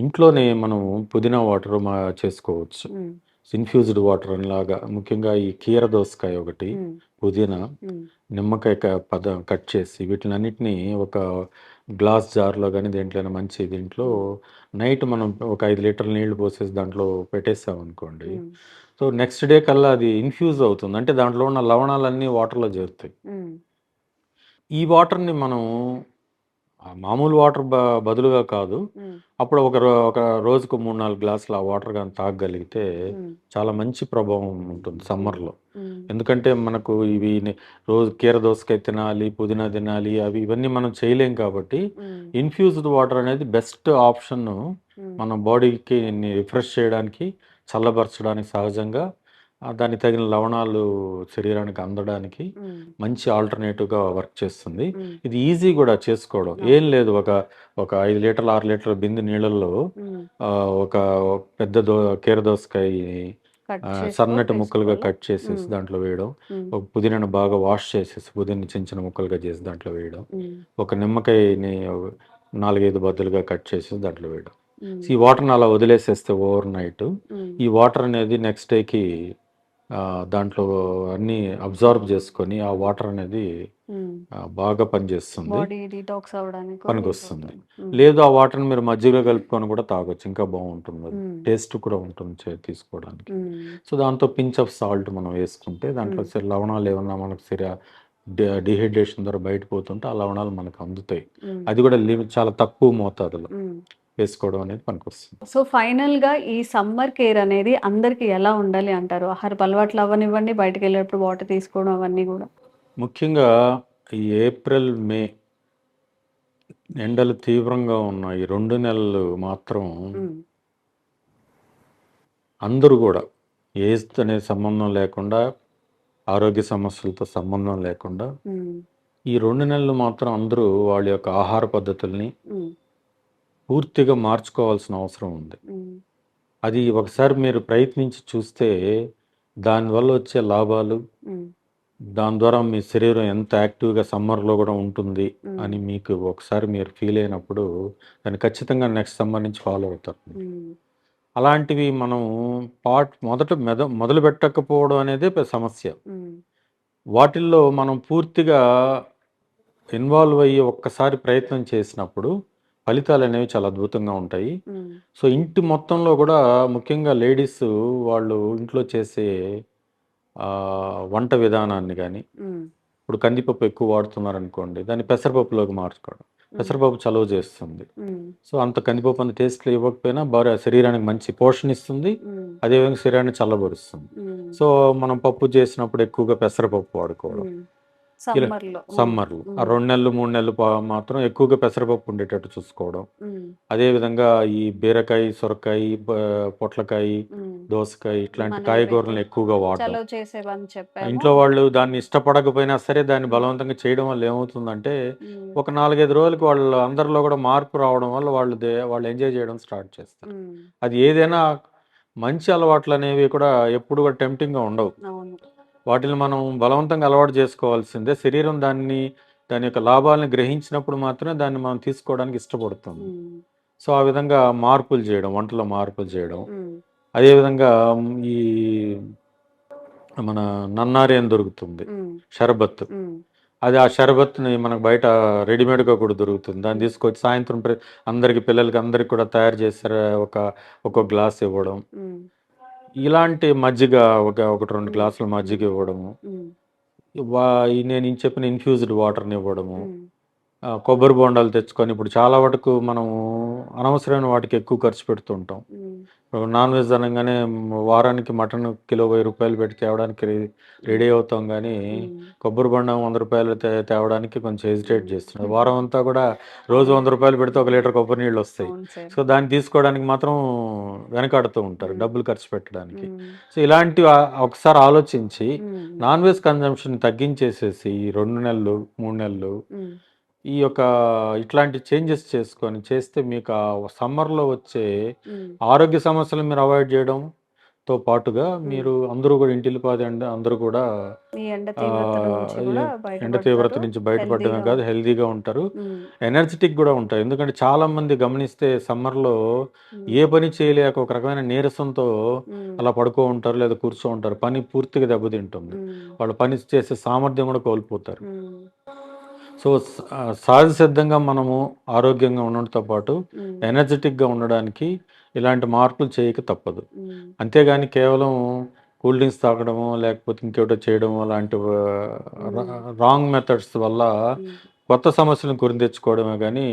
ఇంట్లోనే మనం పుదీనా వాటర్ చేసుకోవచ్చు. హ్మ్. ఇన్ఫ్యూజ్డ్ వాటర్ లాగా ముఖ్యంగా ఈ కీర దోసకాయ ఒకటి, హ్మ్. పుదీనా, హ్మ్. నిమ్మకాయ కట్ చేసి వీటిలన్నిటిని ఒక గ్లాస్ జార్‌లో గానీ, దేంట్లోనైనా మంచి దీంట్లో హ్మ్. నైట్ మనం ఒక 5 లీటర్ల నీళ్లు పోసేసి దాంట్లో పెట్టేసామనుకోండి. హ్మ్. సో, నెక్స్ట్ డే కల్లా అది ఇన్ఫ్యూజ్ అవుతుంది. అంటే దాంట్లో ఉన్న లవణాలన్నీ వాటర్‌లో చేరుతాయి. హ్మ్. ఈ వాటర్‌ని మనం మామూలు వాటర్ బదులుగా కాదు. హ్మ్. అప్పుడు ఒక రోజుకు 3, 4 గ్లాసులు ఆ వాటర్ గాని తాగగలిగితే హ్మ్. చాలా మంచి ప్రభావం ఉంటుంది హ్మ్. సమ్మర్‌లో. హ్మ్. ఎందుకంటే మనకు ఇవి రోజు కీర దోసకాయ తినాలి, పుదీనా తినాలి ఇవన్నీ మనం చేయలేం కాబట్టి హ్మ్. ఇన్‌ఫ్యూజ్డ్ వాటర్ అనేది బెస్ట్ ఆప్షను. హ్మ్. మన బాడీకి రిఫ్రెష్ చేయడానికి, చల్లబరచడానికి సహజంగా దానికి తగిన లవణాలు శరీరానికి అందడానికి హ్మ్. మంచి ఆల్టర్‌నేటివ్‌గా వర్క్ చేస్తుంది. హ్మ్. ఇది ఈజీ గూడా చేసుకోవడం. ఏం అవును. లేదు ఒక 5 లీటర్ల, 6 లీటర్ల బిందె నీళ్ళల్లో హ్మ్. ఒక పెద్ద కీర దోసకాయని కట్ సన్నటి ముక్కలుగా వేసుకోవాలా? కట్ చేసేసి హ్మ్. దాంట్లో వేయడం. హ్మ్. ఒక పుదీనాను బాగా వాష్ చేసేసి పుదీనాని చిన్న చిన్న ముక్కలుగా చేసి దాంట్లో వేయడం. హ్మ్. ఒక నిమ్మకాయని 4, 5 బద్దలుగా కట్ చేసేసి దాంట్లో వేయడం. సో, హ్మ్. ఈ వాటర్‌ని అలా వదిలేసేస్తే ఓవర్ నైట్ హ్మ్. ఈ వాటర్ అనేది నెక్స్ట్ డేకి దాంట్లో అన్నీ అబ్జార్బ్ చేసుకొని ఆ వాటర్ అనేది హ్మ్. బాగా పనిచేస్తుంది. బాడీ డీటాక్స్ అవ్వడానికి కూడా యూజ్ పనికొస్తుంది. అవుతుంది. హ్మ్. లేదు ఆ వాటర్‌ని మీరు మజ్జిగలో కలుపుకొని కూడా తాగొచ్చు. ఇంకా బావుంటుందది. హ్మ్. టేస్ట్ కూడా ఉంటుంది తీసుకోవడానికి. హ్మ్. సో, దాంతో పించ్ ఆఫ్ సాల్ట్ మనం వేసుకుంటే దాంట్లో హ్మ్. లవణాలు ఏమన్నా మనకు డీహైడ్రేషన్ ద్వారా బయట పోతుంటే ఆ లవణాలు మనకు అందుతాయి. హ్మ్. అది కూడా చాలా తక్కువ మోతాదులో హ్మ్. వేసుకోవడం అనేది పనికొస్తుంది. సో, ఫైనల్‌గా ఈ సమ్మర్ కేర్ అనేది అందరికి ఎలా ఉండాలి అంటారు? ఆహారపు అలవాట్లు అవ్వనివ్వండి, బయటికెళ్ళేటప్పుడు వాటర్ తీసుకోవడం అవన్నీ గూడా. ముఖ్యంగా ఈ ఏప్రిల్, మే ఎండలు తీవ్రంగా ఉన్న ఈ 2 నెలలు మాత్రం హ్మ్. అందరూ గూడా ఏజ్ అనే సంబంధం లేకుండా, ఆరోగ్య సమస్యలతో సంబంధం లేకుండా, హ్మ్. ఈ 2 నెలలు మాత్రం అందరూ వాళ్ళ యొక్క ఆహార పద్ధతుల్ని హ్మ్. పూర్తిగా మార్చుకోవాల్సిన అవసరం ఉంది. హ్మ్. అది ఒకసారి మీరు ప్రయత్నించి చూస్తే, దానివల్ల వచ్చే లాభాలు, హ్మ్. దాని ద్వారా మీ శరీరం ఎంత యాక్టివ్‌గా సమ్మర్‌లో గూడా ఉంటుంది హ్మ్. అని మీకు ఒకసారి మీరు ఫీల్ అయినప్పుడు, దాన్ని ఖచ్చితంగా నెక్స్ట్ సమ్మర్ నుంచి ఫాలో అవుతారు మీరు. హ్మ్. అలాంటివి మనం మొదట మొదలుపెట్టకపోవడం అనేదే సమస్య. హ్మ్. వాటిల్లో మనం పూర్తిగా ఇన్వాల్వ్ అయ్యి ఒక్కసారి ప్రయత్నం చేసినప్పుడు ఫలితాలనేవి చాలా అద్భుతంగా ఉంటాయి. హ్మ్. సో, ఇంటి మొత్తంలో గూడా ముఖ్యంగా లేడీస్ వాళ్ళు ఇంట్లో చేసే వంట విధానాన్ని గాని, హ్మ్. ఇప్పుడు కందిపప్పు ఎక్కువ వాడుతున్నారనుకోండి, దాన్ని పెసరపప్పులోకి మార్చుకోవడం. హ్మ్. పెసరపప్పు చలువ చేస్తుంది. హ్మ్. సో, అంత కందిపప్పు అంత టేస్ట్‌లో ఇవ్వకపోయినా శరీరానికి మంచి పోషణ ఇస్తుంది. హ్మ్. అదేవిధంగా శరీరాన్ని చల్లబరుస్తుంది. హ్మ్. సో, మనం పప్పు చేసినప్పుడు ఎక్కువగా పెసరపప్పు వాడుకోవడం. హ్మ్. ఇలా సమ్మర్‌లో. హ్మ్. సమ్మర్‌లో ఆ హ్మ్. 2 నెలలు, 3 నెలలు మాత్రం ఎక్కువగా పెసరపప్పు ఉండేటట్టు చూసుకోవడం. హ్మ్. అదేవిధంగా ఈ బీరకాయ, సొరకాయ, పొట్లకాయ, హ్మ్. దోసకాయ ఇట్లాంటి మనవేవైతే కాయగూరలను ఎక్కువగా వాడడం. చలవ చేసేవని చెప్పామో ఇంట్లో వాళ్ళు దాన్ని ఇష్టపడకపోయినా సరే దాన్ని హ్మ్. బలవంతంగా చేయడం వల్ల ఏమవుతుందంటే, హ్మ్. ఒక 4, 5 రోజులకి వాళ్ళు అందరిలో కూడా మార్పు రావడం వల్ల వాళ్ళు ఎంజాయ్ చేయడం స్టార్ట్ చేస్తారు. హ్మ్. అది ఏదైనా మంచి అలవాట్లనేవి కూడా ఎప్పుడు కూడా టెంప్టింగ్‌గా ఉండవు. అవును. వాటిని మనం బలవంతంగా అలవాటు చేసుకోవాల్సిందే. శరీరం దాని యొక్క లాభాలను గ్రహించినప్పుడు మాత్రమే దాన్ని మనం తీసుకోవడానికి ఇష్టపడుతుంది. హ్మ్. సో, ఆ విధంగా మార్పులు చేయడం, వంటలో మార్పులు చేయడం. హ్మ్. అదేవిధంగా ఈ మన నన్నారి అని దొరుకుతుంది. హ్మ్. షర్బత్. హ్మ్. అది ఆ షర్బత్‌ని మనకు బయట రెడీమేడ్‌గా కూడా దొరుకుతుంది. దాన్ని హ్మ్. తీసుకొచ్చి సాయంత్రం అందరికి పిల్లలకి అందరికి కూడా తయారు చేసి ఒక ఒక్కో గ్లాస్ ఇవ్వడం. హ్మ్. ఇలాంటి మజ్జిగ ఒకటి 2 హ్మ్. గ్లాసుల మజ్జిగ హ్మ్. ఇవ్వడము. హ్మ్. వా నేను చెప్పిన ఇన్‌ఫ్యూజ్డ్ వాటర్‌ని ఇవ్వడము. హ్మ్. కొబ్బరి బొండాలు తెచ్చుకొని ఇప్పుడు చాలా వరకు మనము అనవసరమైన వాటికి ఎక్కువ ఖర్చు పెడుతూ ఉంటాం. హ్మ్. ఇప్పుడు నాన్ వెజ్ అనంగానే వారానికి మటన్ కిలో రూ. 1000 పెట్టి తేవడానికి రెడీ హ్మ్. అవుతాం గానీ, హ్మ్. కొబ్బరి బొండం రూ. 100 తేవడానికి కొంచెం హెసిటేట్ హ్మ్. చేస్తున్నాం. వారం అంతా కూడా రోజు అవును. రూ. 100 పెడితే ఒక లీటర్ కొబ్బరి నీళ్ళొస్తాయి. అవును సార్. సో, దాన్ని తీసుకోవడానికి మాత్రం వెనకాడుతూ ఉంటారు హ్మ్. డబ్బులు ఖర్చు పెట్టడానికి. హ్మ్. సో, ఇలాంటివి ఒకసారి ఆలోచించి హ్మ్. నాన్ వెజ్ కన్జంప్షన్ తగ్గించేసేసి ఈ 2 నెలలు, 3 నెలలు హ్మ్. ఈ యొక్క ఇట్లాంటి చేంజెస్ చేస్తే మీకు ఆ సమ్మర్‌లో వచ్చే హ్మ్. ఆరోగ్య సమస్యలు మీరు అవాయిడ్ చేయడం, తో పాటుగా మీరు అందరూ కూడా ఇంటిల్లిపాది అందరూ కూడా ఈ ఎండ ఆ, తీవ్రత నుంచి కూడా ఎండ తీవ్రత బయటపడతారు. నుంచి బయటపడడమే హెల్తీగా కాదు హెల్తీగా ఉంటారు, హ్మ్. ఎనర్జెటిక్ కూడా ఉంటారు. ఎందుకంటే చాలా మంది గమనిస్తే సమ్మర్లో ఏ హ్మ్. పని చేయలేక ఒక రకమైన నీరసంతో హ్మ్. అలా పడుకో ఉంటారు లేదా కూర్చో ఉంటారు. పని పూర్తిగా దెబ్బతింటుంది. హ్మ్. వాళ్ళు పని చేసే సామర్థ్యం కూడా కోల్పోతారు. హ్మ్. సో సహజ సిద్ధంగా మనము ఆరోగ్యంగా ఉండడంతో పాటు హ్మ్. ఎనర్జెటిక్గా ఉండడానికి ఇలాంటి మార్పులు చేయక తప్పదు. హ్మ్. అంతేగాని కేవలం కూల్ డ్రింక్స్ తాగడమో లేకపోతే ఇంకేటో చేయడమో లాంటి హ్మ్. రాంగ్ మెథడ్స్ వల్ల హ్మ్. కొత్త సమస్యలను కొని తెచ్చుకోవడమే కానీ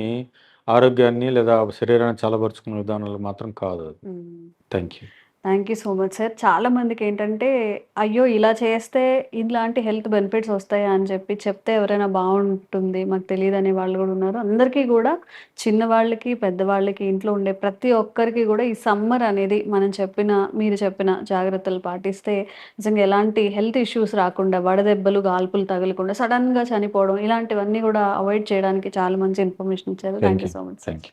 ఆరోగ్యాన్ని లేదా శరీరాన్ని చల్లబరుచుకునే విధానాలు మాత్రం కాదు అది. హ్మ్. Thank you. Thank you so much sir. చాలా మందికేంటంటే, అయ్యో! ఇలా చేస్తే ఇలాంటి హెల్త్ బెనిఫిట్స్ వస్తాయా అని చెప్పి చెప్తే ఎవరైనా బావుంటుంది. మాకు తెలీదనే వాళ్ళు గూడా ఉన్నారు. అందరికీ గూడా చిన్నవాళ్ళకి, పెద్దవాళ్ళకి, ఇంట్లో ఉండే ప్రతి ఒక్కరికి గూడా ఈ సమ్మర్ అనేది మనం చెప్పిన మీరు చెప్పిన జాగ్రత్తలు పాటిస్తే నిజంగా ఎలాంటి హెల్త్ ఇష్యూస్ రాకుండా, వడదెబ్బలు, గాల్పులు తగలకుండా, సడెన్‌గా చనిపోవడం ఇలాంటివన్నీ గూడా అవాయిడ్ చేయడానికి చాలా మంచి ఇన్ఫర్మేషన్ ఇచ్చారు. Thank thank you. You so much sir. Thank you.